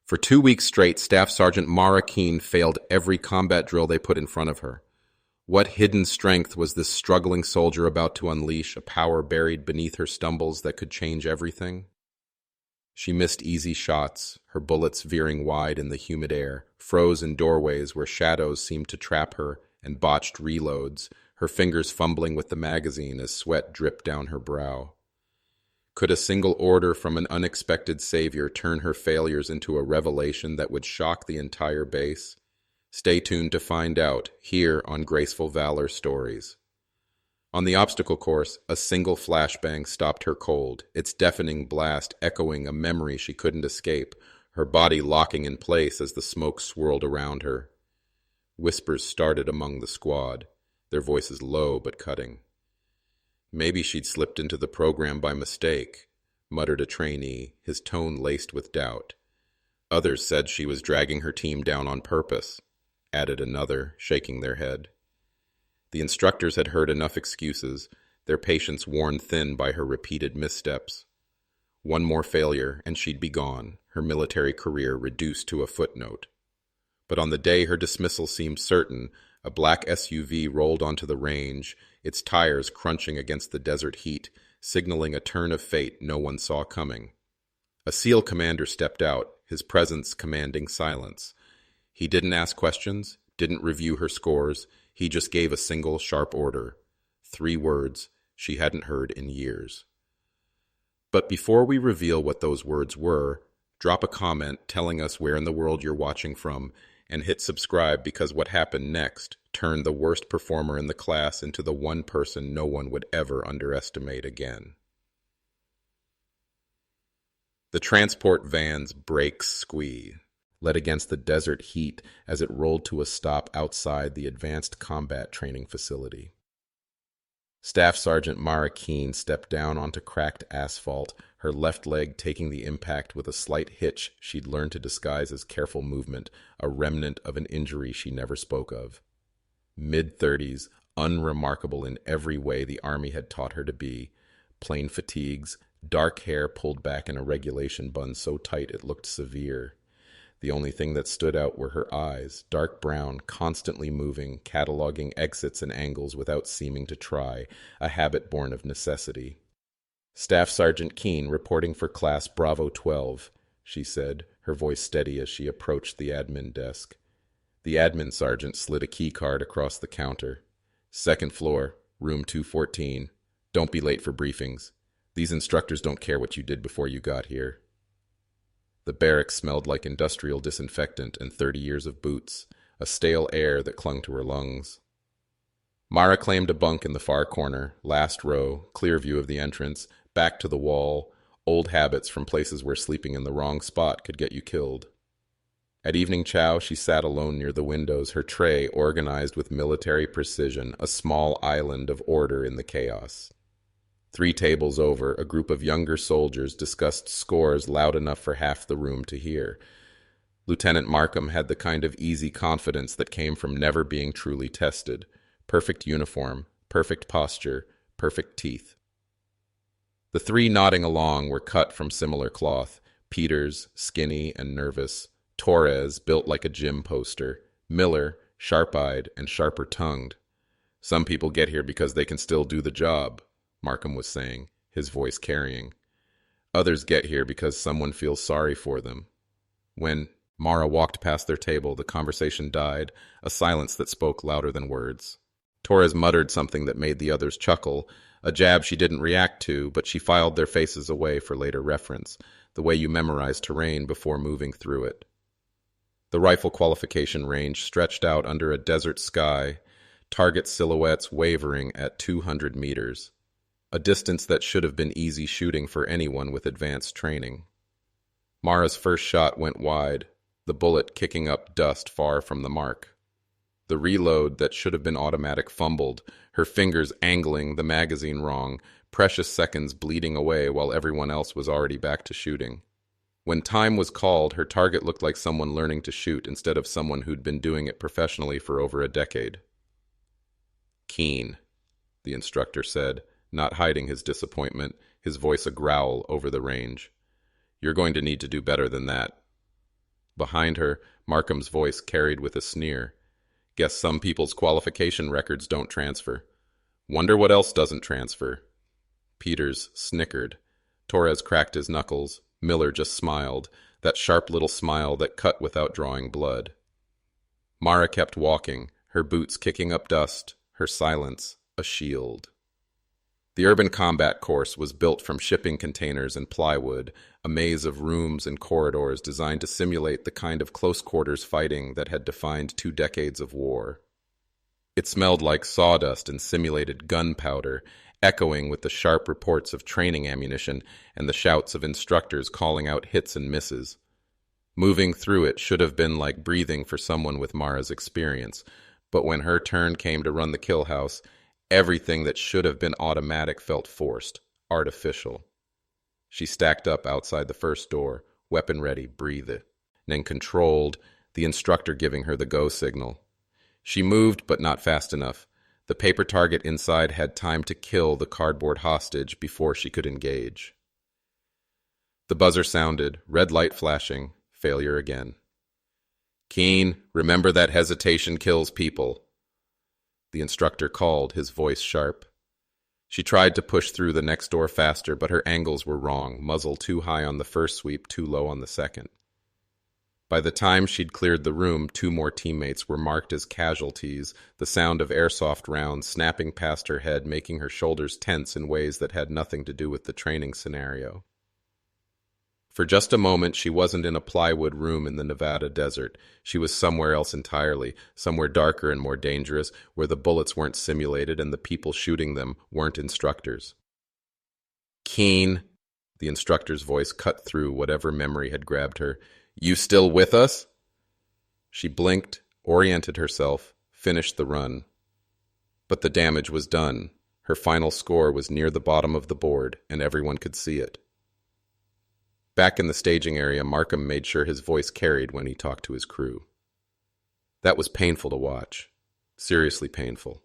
For 2 weeks straight, Staff Sergeant Mara Keene failed every combat drill they put in front of her. What hidden strength was this struggling soldier about to unleash, a power buried beneath her stumbles that could change everything? She missed easy shots, her bullets veering wide in the humid air, froze in doorways where shadows seemed to trap her, and botched reloads, her fingers fumbling with the magazine as sweat dripped down her brow. Could a single order from an unexpected savior turn her failures into a revelation that would shock the entire base? Stay tuned to find out, here on Graceful Valor Stories. On the obstacle course, a single flashbang stopped her cold, its deafening blast echoing a memory she couldn't escape, her body locking in place as the smoke swirled around her. Whispers started among the squad, their voices low but cutting. Maybe she'd slipped into the program by mistake, muttered a trainee, his tone laced with doubt. Others said she was dragging her team down on purpose, added another, shaking their head. The instructors had heard enough excuses, their patience worn thin by her repeated missteps. One more failure, and she'd be gone, her military career reduced to a footnote. But on the day her dismissal seemed certain, a black SUV rolled onto the range, its tires crunching against the desert heat, signaling a turn of fate no one saw coming. A SEAL commander stepped out, his presence commanding silence. He didn't ask questions, didn't review her scores, he just gave a single sharp order. 3 words she hadn't heard in years. But before we reveal what those words were, drop a comment telling us where in the world you're watching from, and hit subscribe because what happened next turned the worst performer in the class into the one person no one would ever underestimate again. The transport van's brakes squeaked, led against the desert heat as it rolled to a stop outside the Advanced Combat Training Facility. Staff Sergeant Mara Keene stepped down onto cracked asphalt, her left leg taking the impact with a slight hitch she'd learned to disguise as careful movement, a remnant of an injury she never spoke of. Mid-30s, unremarkable in every way the Army had taught her to be. Plain fatigues, dark hair pulled back in a regulation bun so tight it looked severe. The only thing that stood out were her eyes, dark brown, constantly moving, cataloging exits and angles without seeming to try, a habit born of necessity. "Staff Sergeant Keene reporting for Class Bravo 12, she said, her voice steady as she approached the admin desk. The admin sergeant slid a key card across the counter. "Second floor, room 214. Don't be late for briefings. These instructors don't care what you did before you got here." The barracks smelled like industrial disinfectant and 30 years of boots, a stale air that clung to her lungs. Mara claimed a bunk in the far corner, last row, clear view of the entrance, back to the wall, old habits from places where sleeping in the wrong spot could get you killed. At evening chow, she sat alone near the windows, her tray organized with military precision, a small island of order in the chaos. 3 tables over, a group of younger soldiers discussed scores loud enough for half the room to hear. Lieutenant Markham had the kind of easy confidence that came from never being truly tested. Perfect uniform, perfect posture, perfect teeth. The 3 nodding along were cut from similar cloth. Peters, skinny and nervous. Torres, built like a gym poster. Miller, sharp-eyed and sharper-tongued. "Some people get here because they can still do the job," Markham was saying, his voice carrying. "Others get here because someone feels sorry for them." When Mara walked past their table, the conversation died, a silence that spoke louder than words. Torres muttered something that made the others chuckle, a jab she didn't react to, but she filed their faces away for later reference, the way you memorize terrain before moving through it. The rifle qualification range stretched out under a desert sky, target silhouettes wavering at 200 meters. A distance that should have been easy shooting for anyone with advanced training. Mara's first shot went wide, the bullet kicking up dust far from the mark. The reload that should have been automatic fumbled, her fingers angling the magazine wrong, precious seconds bleeding away while everyone else was already back to shooting. When time was called, her target looked like someone learning to shoot instead of someone who'd been doing it professionally for over a decade. "Keene," the instructor said, not hiding his disappointment, his voice a growl over the range. "You're going to need to do better than that." Behind her, Markham's voice carried with a sneer. Guess some people's qualification records don't transfer. Wonder what else doesn't transfer. Peters snickered. Torres cracked his knuckles. Miller just smiled, that sharp little smile that cut without drawing blood. Mara kept walking, her boots kicking up dust, her silence a shield. The urban combat course was built from shipping containers and plywood, a maze of rooms and corridors designed to simulate the kind of close-quarters fighting that had defined 2 decades of war. It smelled like sawdust and simulated gunpowder, echoing with the sharp reports of training ammunition and the shouts of instructors calling out hits and misses. Moving through it should have been like breathing for someone with Mara's experience, but when her turn came to run the kill house, everything that should have been automatic felt forced, artificial. She stacked up outside the first door, weapon ready, breathed, then controlled, the instructor giving her the go signal. She moved, but not fast enough. The paper target inside had time to kill the cardboard hostage before she could engage. The buzzer sounded, red light flashing, failure again. Keen, remember that hesitation kills people. The instructor called, his voice sharp. She tried to push through the next door faster, but her angles were wrong, muzzle too high on the first sweep, too low on the second. By the time she'd cleared the room, 2 more teammates were marked as casualties, the sound of airsoft rounds snapping past her head, making her shoulders tense in ways that had nothing to do with the training scenario. For just a moment, she wasn't in a plywood room in the Nevada desert. She was somewhere else entirely, somewhere darker and more dangerous, where the bullets weren't simulated and the people shooting them weren't instructors. Keen, the instructor's voice cut through whatever memory had grabbed her. You still with us? She blinked, oriented herself, finished the run. But the damage was done. Her final score was near the bottom of the board, and everyone could see it. Back in the staging area, Markham made sure his voice carried when he talked to his crew. That was painful to watch. Seriously painful.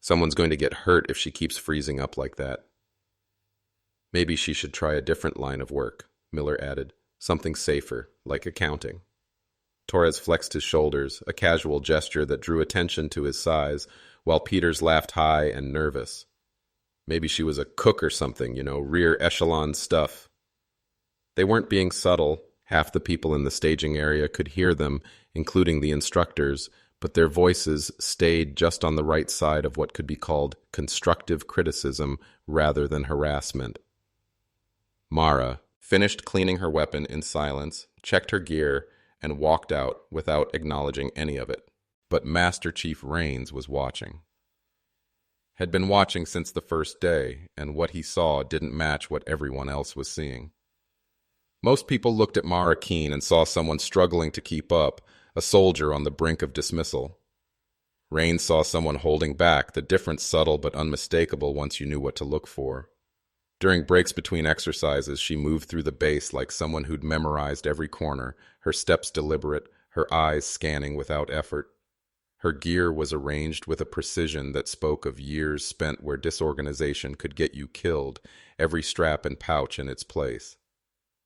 Someone's going to get hurt if she keeps freezing up like that. Maybe she should try a different line of work, Miller added. Something safer, like accounting. Torres flexed his shoulders, a casual gesture that drew attention to his size, while Peters laughed high and nervous. Maybe she was a cook or something, rear echelon stuff. They weren't being subtle. Half the people in the staging area could hear them, including the instructors, but their voices stayed just on the right side of what could be called constructive criticism rather than harassment. Mara finished cleaning her weapon in silence, checked her gear, and walked out without acknowledging any of it. But Master Chief Rains was watching. Had been watching since the first day, and what he saw didn't match what everyone else was seeing. Most people looked at Mara Keen and saw someone struggling to keep up, a soldier on the brink of dismissal. Rains saw someone holding back, the difference subtle but unmistakable once you knew what to look for. During breaks between exercises, she moved through the base like someone who'd memorized every corner, her steps deliberate, her eyes scanning without effort. Her gear was arranged with a precision that spoke of years spent where disorganization could get you killed, every strap and pouch in its place.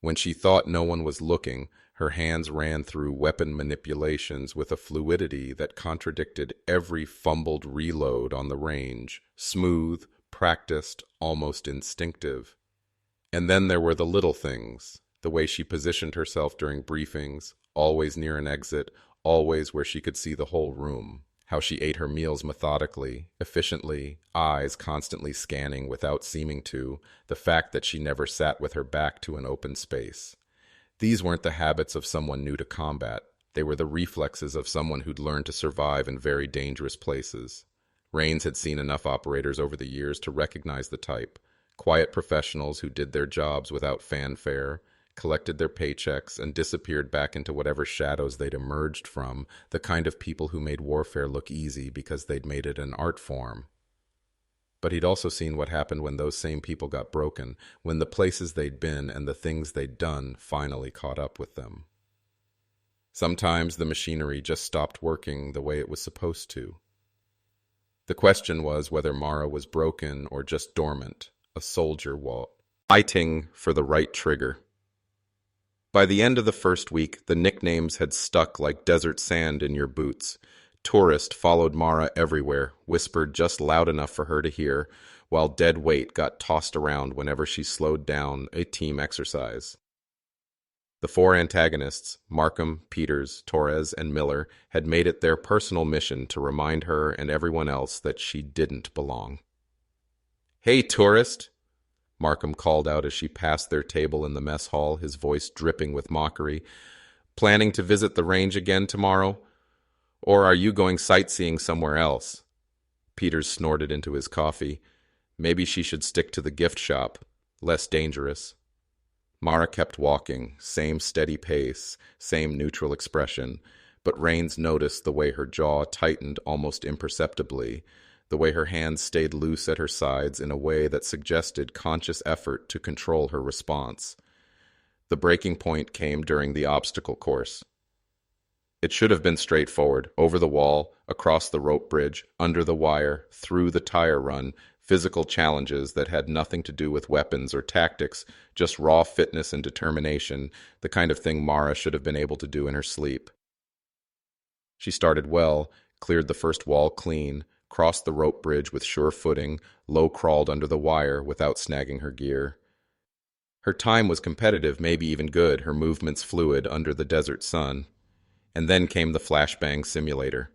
When she thought no one was looking, her hands ran through weapon manipulations with a fluidity that contradicted every fumbled reload on the range, smooth, practiced, almost instinctive. And then there were the little things, the way she positioned herself during briefings, always near an exit, always where she could see the whole room, how she ate her meals methodically, efficiently, eyes constantly scanning without seeming to, the fact that she never sat with her back to an open space. These weren't the habits of someone new to combat. They were the reflexes of someone who'd learned to survive in very dangerous places. Rains had seen enough operators over the years to recognize the type. Quiet professionals who did their jobs without fanfare, collected their paychecks, and disappeared back into whatever shadows they'd emerged from, the kind of people who made warfare look easy because they'd made it an art form. But he'd also seen what happened when those same people got broken, when the places they'd been and the things they'd done finally caught up with them. Sometimes the machinery just stopped working the way it was supposed to. The question was whether Mara was broken or just dormant, a soldier fighting for the right trigger. By the end of the first week, the nicknames had stuck like desert sand in your boots. Tourist followed Mara everywhere, whispered just loud enough for her to hear, while dead weight got tossed around whenever she slowed down a team exercise. The four antagonists, Markham, Peters, Torres, and Miller, had made it their personal mission to remind her and everyone else that she didn't belong. "Hey, tourist!" Markham called out as she passed their table in the mess hall, his voice dripping with mockery. "Planning to visit the range again tomorrow? Or are you going sightseeing somewhere else?" Peters snorted into his coffee. Maybe she should stick to the gift shop. Less dangerous. Mara kept walking, same steady pace, same neutral expression, but Raines noticed the way her jaw tightened almost imperceptibly, the way her hands stayed loose at her sides in a way that suggested conscious effort to control her response. The breaking point came during the obstacle course. It should have been straightforward, over the wall, across the rope bridge, under the wire, through the tire run, physical challenges that had nothing to do with weapons or tactics, just raw fitness and determination, the kind of thing Mara should have been able to do in her sleep. She started well, cleared the first wall clean, crossed the rope bridge with sure footing, low-crawled under the wire without snagging her gear. Her time was competitive, maybe even good, her movements fluid under the desert sun. And then came the flashbang simulator.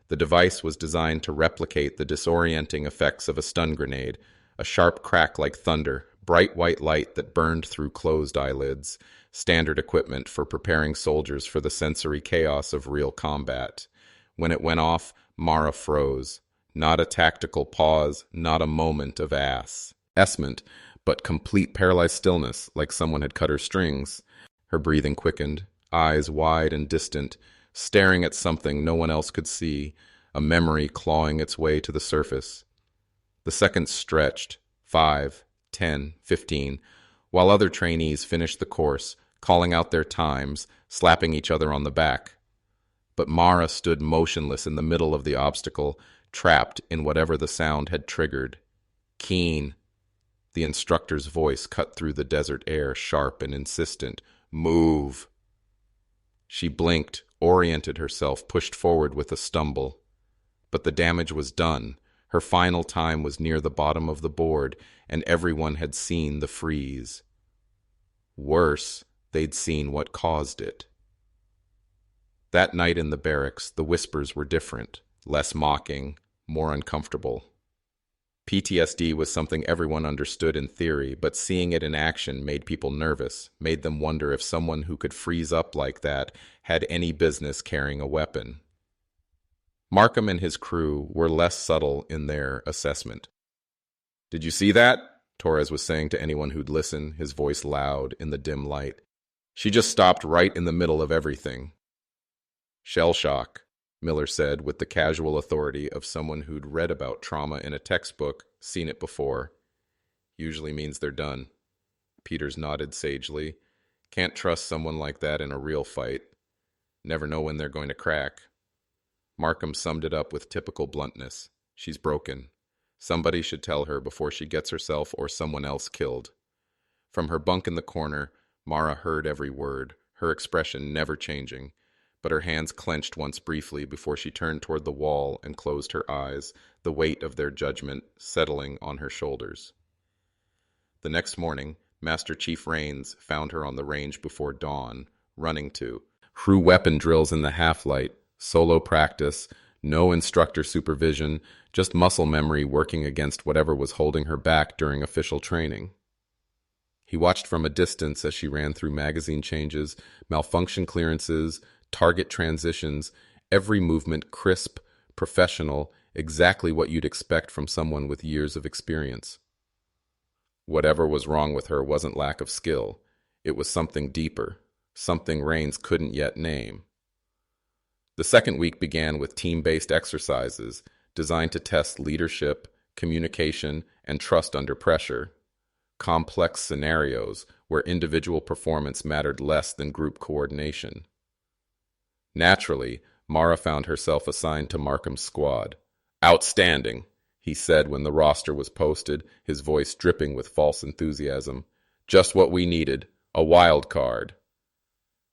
The device was designed to replicate the disorienting effects of a stun grenade, a sharp crack like thunder, bright white light that burned through closed eyelids, standard equipment for preparing soldiers for the sensory chaos of real combat. When it went off, Mara froze. Not a tactical pause, not a moment of assessment, but complete paralyzed stillness, like someone had cut her strings. Her breathing quickened, eyes wide and distant, staring at something no one else could see, a memory clawing its way to the surface. The seconds stretched, 5, 10, 15, while other trainees finished the course, calling out their times, slapping each other on the back. But Mara stood motionless in the middle of the obstacle, trapped in whatever the sound had triggered. "Keen." The instructor's voice cut through the desert air, sharp and insistent. "Move." She blinked, oriented herself, pushed forward with a stumble. But the damage was done. Her final time was near the bottom of the board, and everyone had seen the freeze. Worse, they'd seen what caused it. That night in the barracks, the whispers were different, less mocking, more uncomfortable. PTSD was something everyone understood in theory, but seeing it in action made people nervous, made them wonder if someone who could freeze up like that had any business carrying a weapon. Markham and his crew were less subtle in their assessment. "Did you see that?" Torres was saying to anyone who'd listen, his voice loud in the dim light. "She just stopped right in the middle of everything." "Shell shock," Miller said with the casual authority of someone who'd read about trauma in a textbook, seen it before. "Usually means they're done." Peters nodded sagely. "Can't trust someone like that in a real fight. Never know when they're going to crack." Markham summed it up with typical bluntness. "She's broken. Somebody should tell her before she gets herself or someone else killed." From her bunk in the corner, Mara heard every word, her expression never changing, but her hands clenched once briefly before she turned toward the wall and closed her eyes, the weight of their judgment settling on her shoulders. The next morning, Master Chief Raines found her on the range before dawn, running to through weapon drills in the half-light, solo practice, no instructor supervision, just muscle memory working against whatever was holding her back during official training. He watched from a distance as she ran through magazine changes, malfunction clearances, target transitions, every movement crisp, professional, exactly what you'd expect from someone with years of experience. Whatever was wrong with her wasn't lack of skill. It was something deeper, something Raines couldn't yet name. The second week began with team-based exercises designed to test leadership, communication, and trust under pressure. Complex scenarios where individual performance mattered less than group coordination. Naturally, Mara found herself assigned to Markham's squad. "Outstanding," he said when the roster was posted, his voice dripping with false enthusiasm. "Just what we needed, a wild card."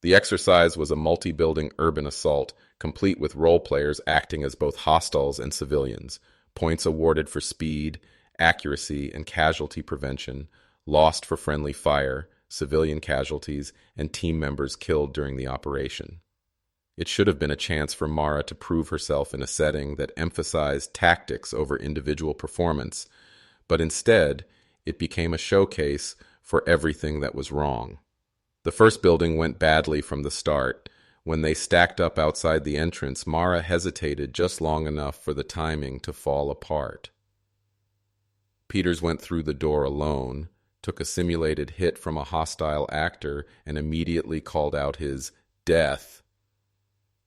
The exercise was a multi-building urban assault, complete with role players acting as both hostiles and civilians, points awarded for speed, accuracy, and casualty prevention, lost for friendly fire, civilian casualties, and team members killed during the operation. It should have been a chance for Mara to prove herself in a setting that emphasized tactics over individual performance, but instead, it became a showcase for everything that was wrong. The first building went badly from the start. When they stacked up outside the entrance, Mara hesitated just long enough for the timing to fall apart. Peters went through the door alone, took a simulated hit from a hostile actor, and immediately called out his death.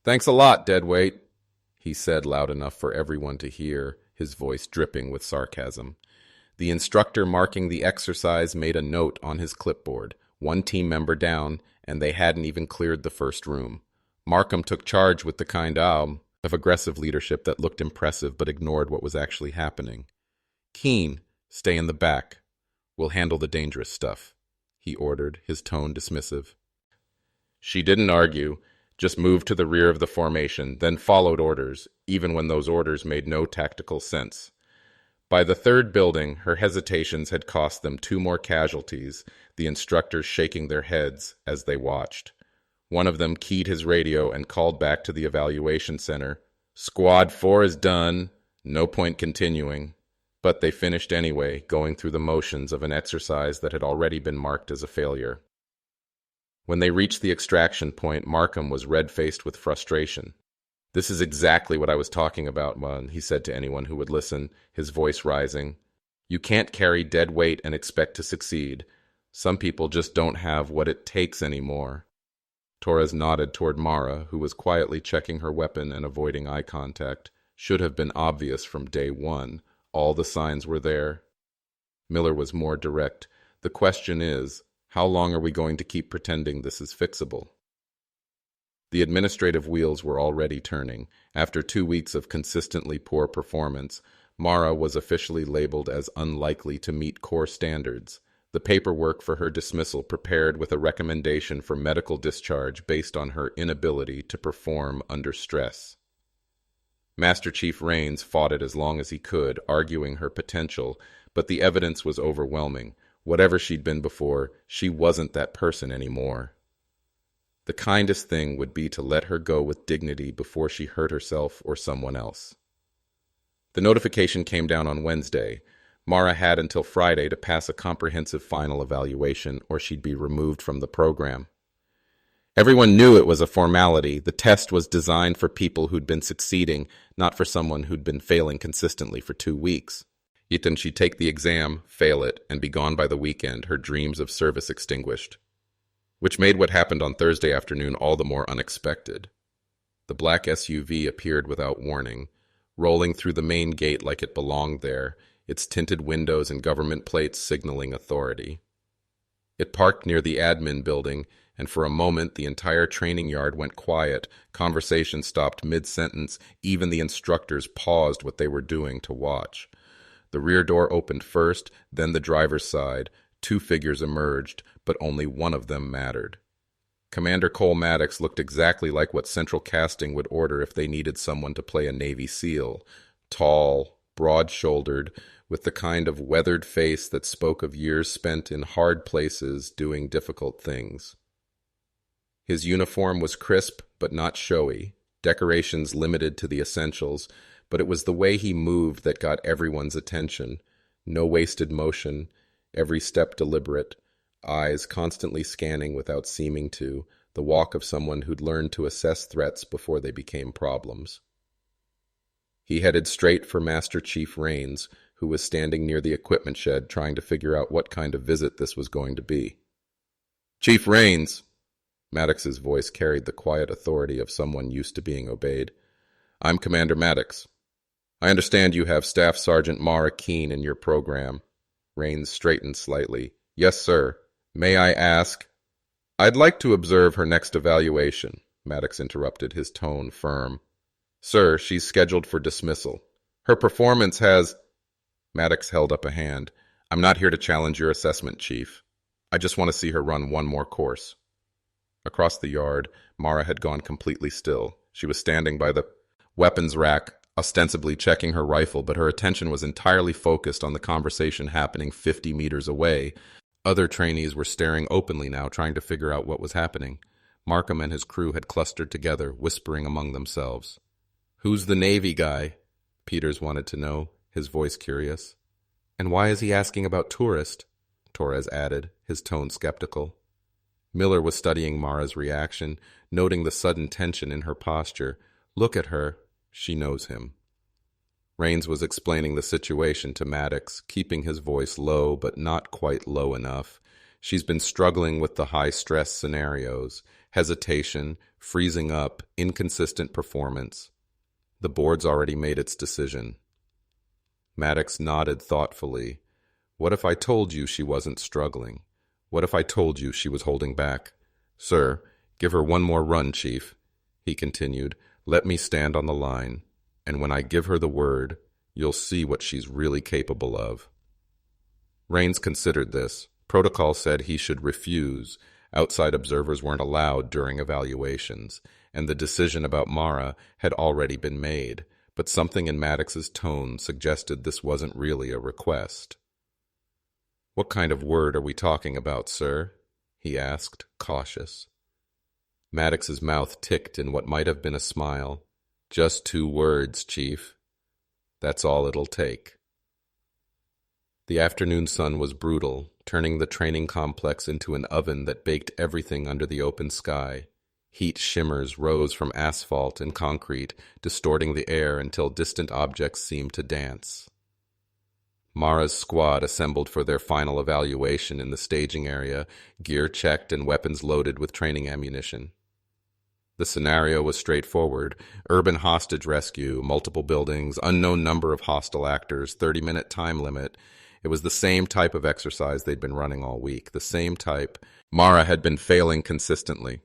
"Thanks a lot, deadweight," he said loud enough for everyone to hear, his voice dripping with sarcasm. The instructor marking the exercise made a note on his clipboard. One team member down, and they hadn't even cleared the first room. Markham took charge with the kind of aggressive leadership that looked impressive but ignored what was actually happening. "Keen, stay in the back. We'll handle the dangerous stuff," he ordered, his tone dismissive. She didn't argue, just moved to the rear of the formation, then followed orders, even when those orders made no tactical sense. By the third building, her hesitations had cost them 2 more casualties, the instructors shaking their heads as they watched. One of them keyed his radio and called back to the evaluation center. "Squad 4 is done. No point continuing." But they finished anyway, going through the motions of an exercise that had already been marked as a failure. When they reached the extraction point, Markham was red-faced with frustration. "This is exactly what I was talking about, man," he said to anyone who would listen, his voice rising. "You can't carry dead weight and expect to succeed. Some people just don't have what it takes anymore." Torres nodded toward Mara, who was quietly checking her weapon and avoiding eye contact. Should have been obvious from day one. All the signs were there. Miller was more direct. "The question is, how long are we going to keep pretending this is fixable?" The administrative wheels were already turning. After 2 weeks of consistently poor performance, Mara was officially labeled as unlikely to meet core standards. The paperwork for her dismissal prepared with a recommendation for medical discharge based on her inability to perform under stress. Master Chief Rains fought it as long as he could, arguing her potential, but the evidence was overwhelming. Whatever she'd been before, she wasn't that person anymore. The kindest thing would be to let her go with dignity before she hurt herself or someone else. The notification came down on Wednesday. Mara had until Friday to pass a comprehensive final evaluation, or she'd be removed from the program. Everyone knew it was a formality. The test was designed for people who'd been succeeding, not for someone who'd been failing consistently for 2 weeks. Yet then she'd take the exam, fail it, and be gone by the weekend, her dreams of service extinguished. Which made what happened on Thursday afternoon all the more unexpected. The black SUV appeared without warning, rolling through the main gate like it belonged there, its tinted windows and government plates signaling authority. It parked near the admin building, and for a moment the entire training yard went quiet. Conversation stopped mid-sentence. Even the instructors paused what they were doing to watch. The rear door opened first, then the driver's side. 2 figures emerged, but only one of them mattered. Commander Cole Maddox looked exactly like what Central Casting would order if they needed someone to play a Navy SEAL. Tall, broad-shouldered, with the kind of weathered face that spoke of years spent in hard places doing difficult things. His uniform was crisp but not showy, decorations limited to the essentials, but it was the way he moved that got everyone's attention. No wasted motion, every step deliberate, eyes constantly scanning without seeming to, the walk of someone who'd learned to assess threats before they became problems. He headed straight for Master Chief Rains, who was standing near the equipment shed trying to figure out what kind of visit this was going to be. "Chief Rains," Maddox's voice carried the quiet authority of someone used to being obeyed. "I'm Commander Maddox. I understand you have Staff Sergeant Mara Keen in your program." Rains straightened slightly. "Yes, sir. May I ask—" "I'd like to observe her next evaluation," Maddox interrupted, his tone firm. "Sir, she's scheduled for dismissal. Her performance has—" Maddox held up a hand. "I'm not here to challenge your assessment, Chief. I just want to see her run one more course." Across the yard, Mara had gone completely still. She was standing by the weapons rack, ostensibly checking her rifle, but her attention was entirely focused on the conversation happening 50 meters away. Other trainees were staring openly now, trying to figure out what was happening. Markham and his crew had clustered together, whispering among themselves. "Who's the Navy guy?" Peters wanted to know, his voice curious. "And why is he asking about tourist?" Torres added, his tone skeptical. Miller was studying Mara's reaction, noting the sudden tension in her posture. Look at her. She knows him. Rains was explaining the situation to Maddox, keeping his voice low but not quite low enough. She's been struggling with the high-stress scenarios, hesitation, freezing up, inconsistent performance. The board's already made its decision. Maddox nodded thoughtfully. What if I told you she wasn't struggling? What if I told you she was holding back? Sir, give her one more run, Chief, he continued. Let me stand on the line, and when I give her the word, you'll see what she's really capable of. Rains considered this. Protocol said he should refuse. Outside observers weren't allowed during evaluations, and the decision about Mara had already been made, but something in Maddox's tone suggested this wasn't really a request. What kind of word are we talking about, sir? He asked, cautious. Maddox's mouth ticked in what might have been a smile. Just 2 words, Chief. That's all it'll take. The afternoon sun was brutal, turning the training complex into an oven that baked everything under the open sky. Heat shimmers rose from asphalt and concrete, distorting the air until distant objects seemed to dance. Mara's squad assembled for their final evaluation in the staging area, gear checked and weapons loaded with training ammunition. The scenario was straightforward. Urban hostage rescue, multiple buildings, unknown number of hostile actors, 30-minute time limit. It was the same type of exercise they'd been running all week, the same type. Mara had been failing consistently.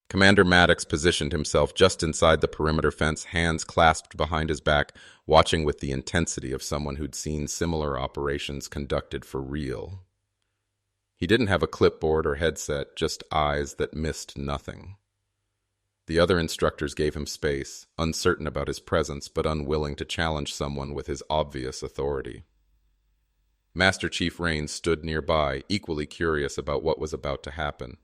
Commander Maddox positioned himself just inside the perimeter fence, hands clasped behind his back, watching with the intensity of someone who'd seen similar operations conducted for real. He didn't have a clipboard or headset, just eyes that missed nothing. The other instructors gave him space, uncertain about his presence but unwilling to challenge someone with his obvious authority. Master Chief Rains stood nearby, equally curious about what was about to happen.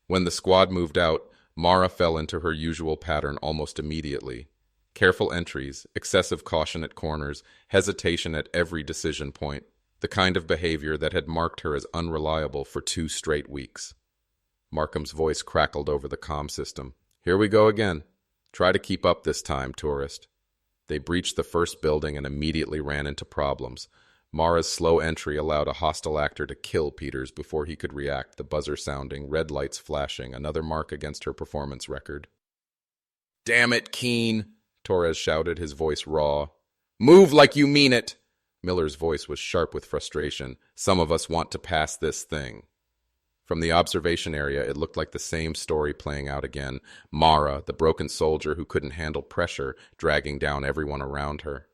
When the squad moved out, Mara fell into her usual pattern almost immediately. Careful entries, excessive caution at corners, hesitation at every decision point, the kind of behavior that had marked her as unreliable for 2 straight weeks. Markham's voice crackled over the comm system. Here we go again. Try to keep up this time, tourist. They breached the first building and immediately ran into problems. Mara's slow entry allowed a hostile actor to kill Peters before he could react, the buzzer sounding, red lights flashing, another mark against her performance record. Damn it, Keene, Torres shouted, his voice raw. Move like you mean it! Miller's voice was sharp with frustration. Some of us want to pass this thing. From the observation area, it looked like the same story playing out again. Mara, the broken soldier who couldn't handle pressure, dragging down everyone around her.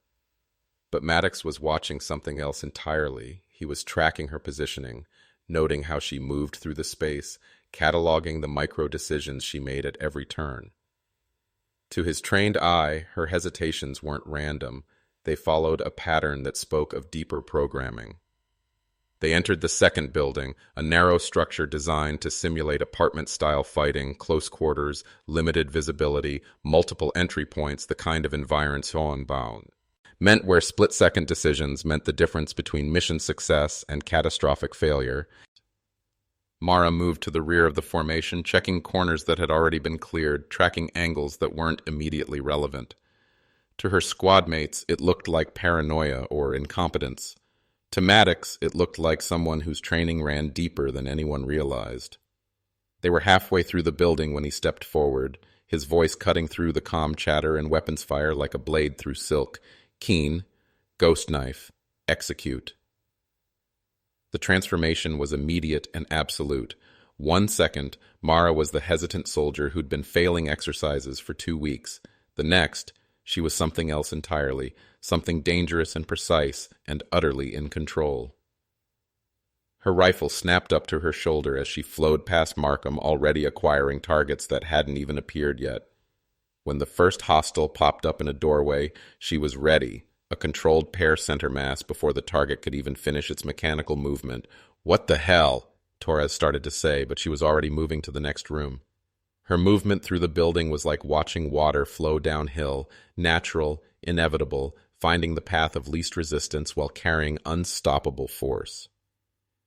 But Maddox was watching something else entirely. He was tracking her positioning, noting how she moved through the space, cataloging the micro-decisions she made at every turn. To his trained eye, her hesitations weren't random. They followed a pattern that spoke of deeper programming. They entered the second building, a narrow structure designed to simulate apartment-style fighting, close quarters, limited visibility, multiple entry points, the kind of environment Hohenbaum meant where split-second decisions meant the difference between mission success and catastrophic failure. Mara moved to the rear of the formation, checking corners that had already been cleared, tracking angles that weren't immediately relevant. To her squad mates, it looked like paranoia or incompetence. To Maddox, it looked like someone whose training ran deeper than anyone realized. They were halfway through the building when he stepped forward, his voice cutting through the calm chatter and weapons fire like a blade through silk. Keen, ghost knife, execute. The transformation was immediate and absolute. 1 second, Mara was the hesitant soldier who'd been failing exercises for 2 weeks. The next, she was something else entirely, something dangerous and precise and utterly in control. Her rifle snapped up to her shoulder as she flowed past Markham, already acquiring targets that hadn't even appeared yet. When the first hostile popped up in a doorway, she was ready, a controlled pair center mass before the target could even finish its mechanical movement. "What the hell?" Torres started to say, but she was already moving to the next room. Her movement through the building was like watching water flow downhill, natural, inevitable, finding the path of least resistance while carrying unstoppable force.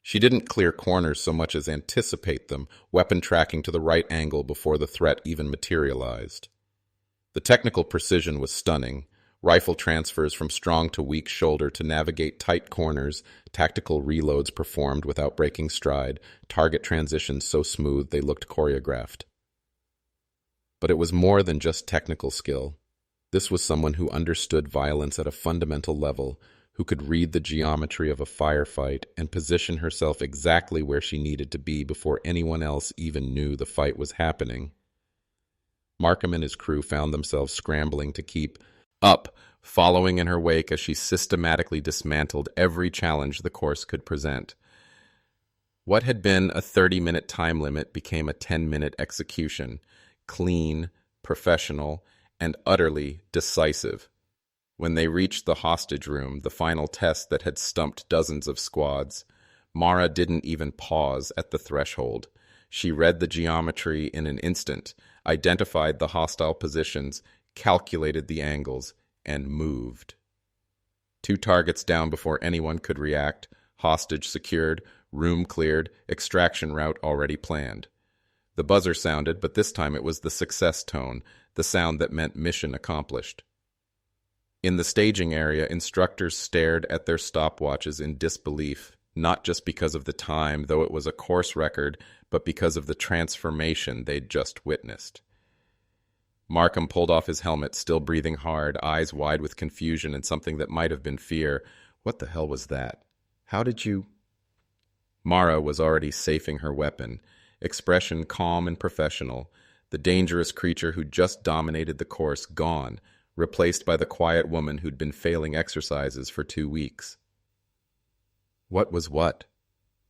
She didn't clear corners so much as anticipate them, weapon tracking to the right angle before the threat even materialized. The technical precision was stunning. Rifle transfers from strong to weak shoulder to navigate tight corners, tactical reloads performed without breaking stride, target transitions so smooth they looked choreographed. But it was more than just technical skill. This was someone who understood violence at a fundamental level, who could read the geometry of a firefight and position herself exactly where she needed to be before anyone else even knew the fight was happening. Markham and his crew found themselves scrambling to keep up, following in her wake as she systematically dismantled every challenge the course could present. What had been a 30-minute time limit became a 10-minute execution, clean, professional, and utterly decisive. When they reached the hostage room, the final test that had stumped dozens of squads, Mara didn't even pause at the threshold. She read the geometry in an instant, identified the hostile positions, calculated the angles, and moved. 2 targets down before anyone could react, hostage secured, room cleared, extraction route already planned. The buzzer sounded, but this time it was the success tone, the sound that meant mission accomplished. In the staging area, instructors stared at their stopwatches in disbelief, not just because of the time, though it was a course record, but because of the transformation they'd just witnessed. Markham pulled off his helmet, still breathing hard, eyes wide with confusion and something that might have been fear. "What the hell was that? How did you—" Mara was already safing her weapon, expression calm and professional, the dangerous creature who'd just dominated the course gone, replaced by the quiet woman who'd been failing exercises for 2 weeks. "What was what?"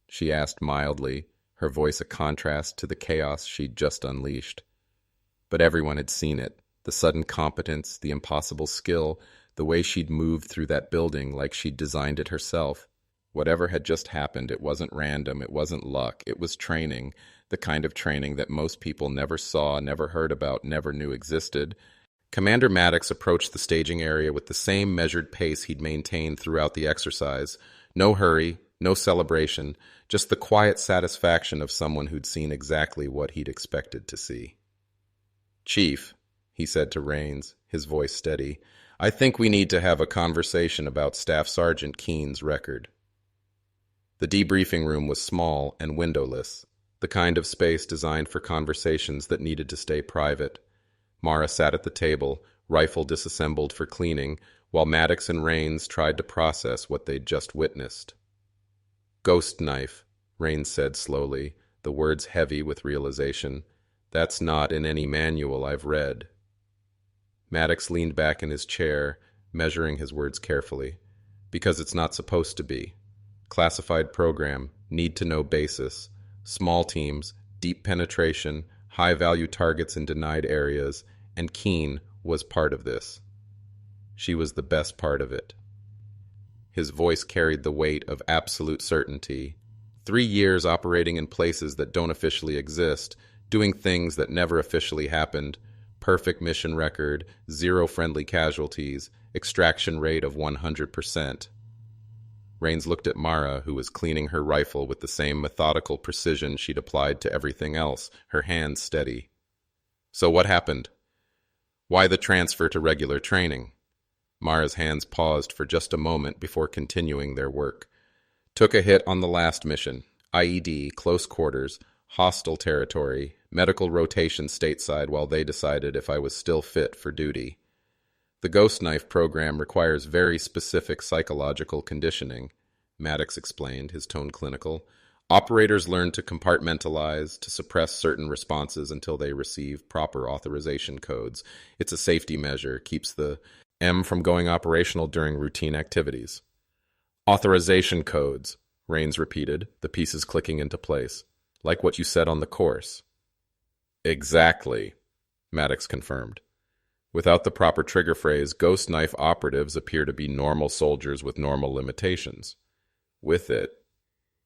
she asked mildly, her voice a contrast to the chaos she'd just unleashed. But everyone had seen it, the sudden competence, the impossible skill, the way she'd moved through that building like she'd designed it herself. Whatever had just happened, it wasn't random, it wasn't luck, it was training, the kind of training that most people never saw, never heard about, never knew existed. Commander Maddox approached the staging area with the same measured pace he'd maintained throughout the exercise. No hurry, no celebration, just the quiet satisfaction of someone who'd seen exactly what he'd expected to see. "Chief," he said to Rains, his voice steady, "I think we need to have a conversation about Staff Sergeant Keene's record." The debriefing room was small and windowless, the kind of space designed for conversations that needed to stay private. Mara sat at the table, rifle disassembled for cleaning, while Maddox and Rains tried to process what they'd just witnessed. "Ghost knife," Rains said slowly, the words heavy with realization. "That's not in any manual I've read." Maddox leaned back in his chair, measuring his words carefully. "Because it's not supposed to be. Classified program, need-to-know basis, small teams, deep penetration, high-value targets in denied areas, and Keene was part of this. She was the best part of it." His voice carried the weight of absolute certainty. 3 years operating in places that don't officially exist, doing things that never officially happened, perfect mission record, 0 friendly casualties, extraction rate of 100%. Rains looked at Mara, who was cleaning her rifle with the same methodical precision she'd applied to everything else, her hands steady. "So what happened? Why the transfer to regular training?" Mara's hands paused for just a moment before continuing their work. "Took a hit on the last mission. IED, close quarters, hostile territory, medical rotation stateside while they decided if I was still fit for duty. The Ghost Knife program requires very specific psychological conditioning," Maddox explained, his tone clinical. "Operators learn to compartmentalize, to suppress certain responses until they receive proper authorization codes. It's a safety measure, keeps the M from going operational during routine activities." "Authorization codes," Rains repeated, the pieces clicking into place. Like what you said on the course. Exactly, Maddox confirmed. Without the proper trigger phrase, ghost knife operatives appear to be normal soldiers with normal limitations. With it,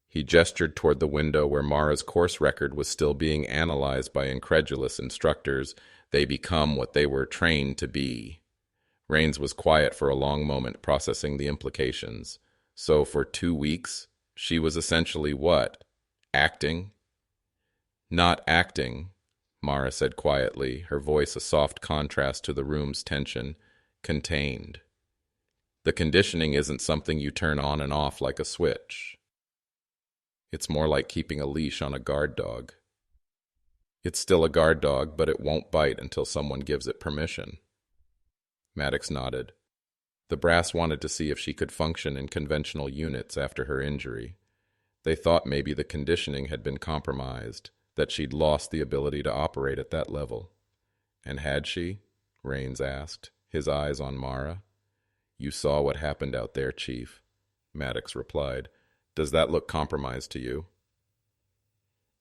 he gestured toward the window where Mara's course record was still being analyzed by incredulous instructors. They become what they were trained to be. Rains was quiet for a long moment, processing the implications. So for 2 weeks, she was essentially what? Acting? Not acting, Mara said quietly, her voice a soft contrast to the room's tension. Contained. The conditioning isn't something you turn on and off like a switch. It's more like keeping a leash on a guard dog. It's still a guard dog, but it won't bite until someone gives it permission. Maddox nodded. The brass wanted to see if she could function in conventional units after her injury. They thought maybe the conditioning had been compromised, that she'd lost the ability to operate at that level. And had she? Rains asked, his eyes on Mara. You saw what happened out there, Chief, Maddox replied. Does that look compromised to you?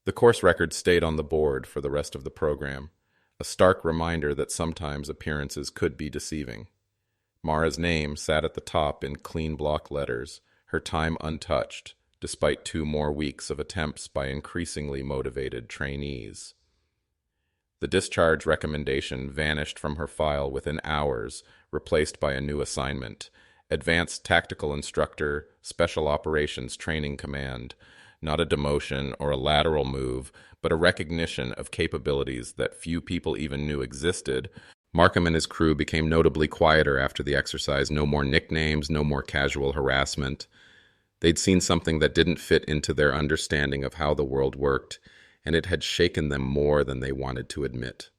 The course record stayed on the board for the rest of the program, a stark reminder that sometimes appearances could be deceiving. Mara's name sat at the top in clean block letters, her time untouched, despite 2 more weeks of attempts by increasingly motivated trainees. The discharge recommendation vanished from her file within hours, replaced by a new assignment: Advanced Tactical Instructor, Special Operations Training Command. Not a demotion or a lateral move, but a recognition of capabilities that few people even knew existed. Markham and his crew became notably quieter after the exercise. No more nicknames, no more casual harassment. They'd seen something that didn't fit into their understanding of how the world worked, and it had shaken them more than they wanted to admit.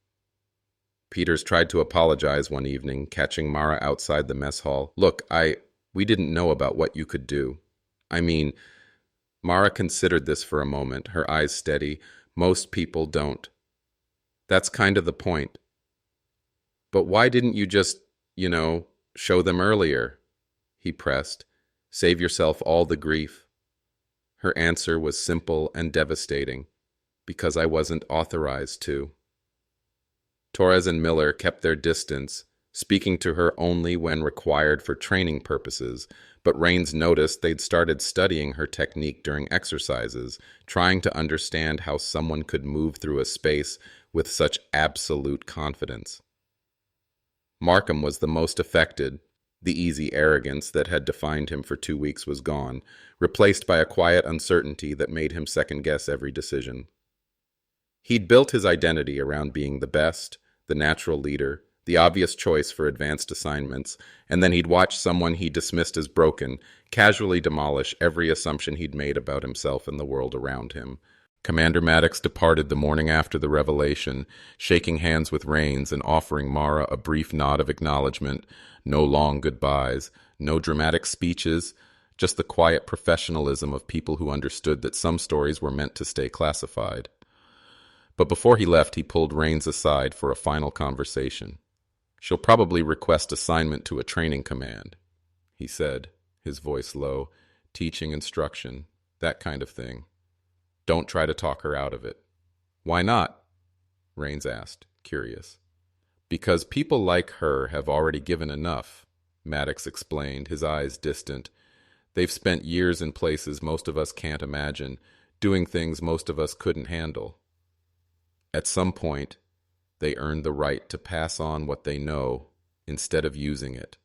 Peters tried to apologize one evening, catching Mara outside the mess hall. Look, we didn't know about what you could do. I mean, Mara considered this for a moment, her eyes steady. Most people don't. That's kind of the point. But why didn't you just, show them earlier? He pressed. Save yourself all the grief. Her answer was simple and devastating. Because I wasn't authorized to. Torres and Miller kept their distance, speaking to her only when required for training purposes, but Rains noticed they'd started studying her technique during exercises, trying to understand how someone could move through a space with such absolute confidence. Markham was the most affected. The easy arrogance that had defined him for 2 weeks was gone, replaced by a quiet uncertainty that made him second-guess every decision. He'd built his identity around being the best, the natural leader, the obvious choice for advanced assignments, and then he'd watch someone he dismissed as broken casually demolish every assumption he'd made about himself and the world around him. Commander Maddox departed the morning after the revelation, shaking hands with Rains and offering Mara a brief nod of acknowledgement. No long goodbyes, no dramatic speeches, just the quiet professionalism of people who understood that some stories were meant to stay classified. But before he left, he pulled Rains aside for a final conversation. She'll probably request assignment to a training command, he said, his voice low. Teaching instruction, that kind of thing. Don't try to talk her out of it. Why not? Rains asked, curious. Because people like her have already given enough, Maddox explained, his eyes distant. They've spent years in places most of us can't imagine, doing things most of us couldn't handle. At some point, they earned the right to pass on what they know instead of using it.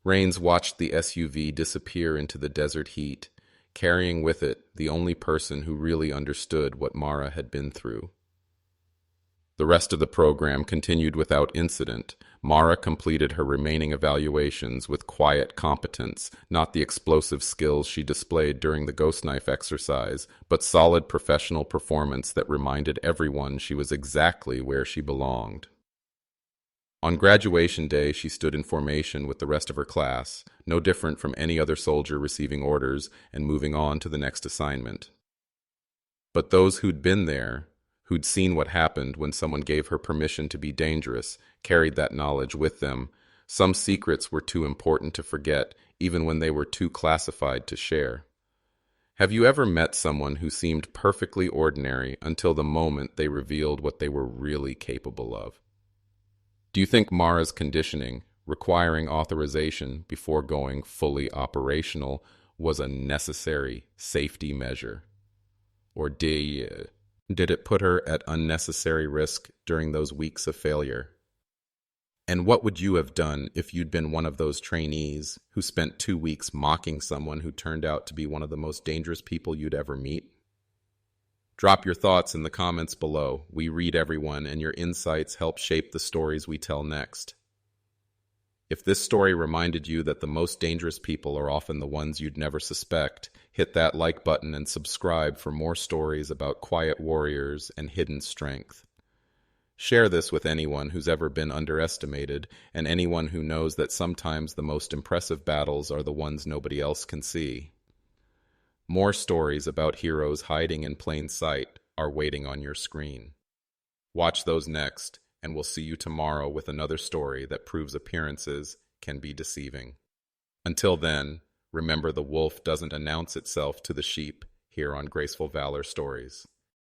Rains watched the SUV disappear into the desert heat, carrying with it the only person who really understood what Mara had been through. The rest of the program continued without incident. Mara completed her remaining evaluations with quiet competence, not the explosive skills she displayed during the ghost knife exercise, but solid professional performance that reminded everyone she was exactly where she belonged. On graduation day, she stood in formation with the rest of her class, no different from any other soldier receiving orders and moving on to the next assignment. But those who'd been there, who'd seen what happened when someone gave her permission to be dangerous, carried that knowledge with them. Some secrets were too important to forget, even when they were too classified to share. Have you ever met someone who seemed perfectly ordinary until the moment they revealed what they were really capable of? Do you think Mara's conditioning, requiring authorization before going fully operational, was a necessary safety measure? Or did it put her at unnecessary risk during those weeks of failure? And what would you have done if you'd been one of those trainees who spent 2 weeks mocking someone who turned out to be one of the most dangerous people you'd ever meet? Drop your thoughts in the comments below. We read everyone, and your insights help shape the stories we tell next. If this story reminded you that the most dangerous people are often the ones you'd never suspect, hit that like button and subscribe for more stories about quiet warriors and hidden strength. Share this with anyone who's ever been underestimated and anyone who knows that sometimes the most impressive battles are the ones nobody else can see. More stories about heroes hiding in plain sight are waiting on your screen. Watch those next, and we'll see you tomorrow with another story that proves appearances can be deceiving. Until then, remember the wolf doesn't announce itself to the sheep here on Graceful Valor Stories.